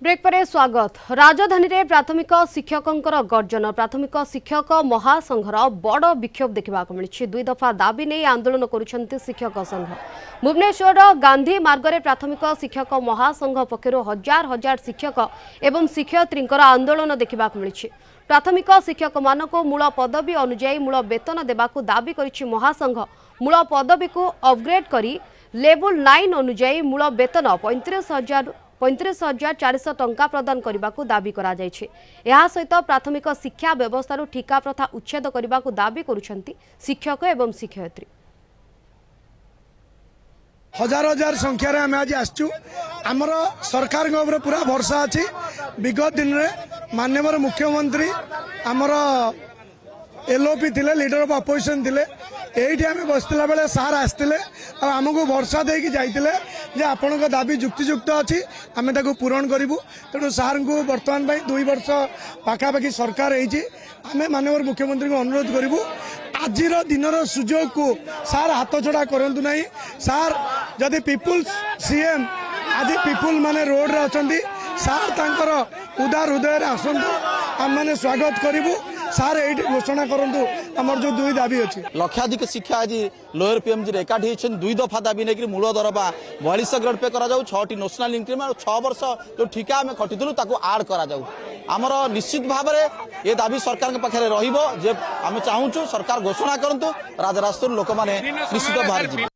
Break पर स्वागत। राजधानी रे प्राथमिक शिक्षकों गर्जन प्राथमिक शिक्षक महासंघर बड़ विक्षोभ देखा मिली। 2 दफा दाबी नहीं आंदोलन करुछंती शिक्षक संघ। भुवनेश्वर गांधी मार्ग रे प्राथमिक शिक्षक महासंघ पक्षर हजार हजार शिक्षक एवं शिक्षयित्री आंदोलन देखा मिली। प्राथमिक शिक्षक मानक मूल पदवी अनुजाई मूल वेतन देवाकू दाबी करिछि महासंघ। मूल पदवी को अपग्रेड करी लेवल 9 अनुजाई मूल वेतन 35,400 टंका प्रदान करने को दाबी करा जायछि। यह सहित प्राथमिक शिक्षा व्यवस्था ठिका प्रथा उच्छेद करने को दाबी करुछंती शिक्षक एवं शिक्षयित्री। हजार हजार संख्यार आम आज आसचु आमर सरकार पूरा भरसा अच्छी। विगत दिन में माननीय मुख्यमंत्री आमर एलओपी थिले लीडर ऑफ अपोजिशन थिले एठी आम बसला बेले सार आसते आमको भरसा देकी जाइतिले जे आपण दाबी जुक्तियुक्त अच्छी आम ताको पूरण करूँ। तेणु सार को बर्तमान 2 वर्ष पाखापाखि सरकार होती आम माननीय मुख्यमंत्री को अनुरोध करूँ आजिर दिनर सुजोग को सार हाथ छड़ा करूँ ना। सार जदि पिपुल्स सीएम आज पिपुल माने रोड रे अछंती सार तांकर उदार हृदय आसतु आम मैंने स्वागत करूँ। सार ये घोषणा करूँ आमर जो 2 दाबी अच्छी लक्षाधिक शिक्षा आज लोअर पीएमजी एकाठी होती 2 दफा दाबी नहीं मूल दरबा 42 ग्रेड पे करा 6टी नेशनल इंक्रीमेंट 6 वर्ष जो ठिका आम खटीलु ताको आड करा आमर निश्चित भाव में ये दाबी सरकार के पाखे रहिबो जे आम चाहूँ सरकार घोषणा करंतु राजराजपुर लोक मैंने निश्चित भाव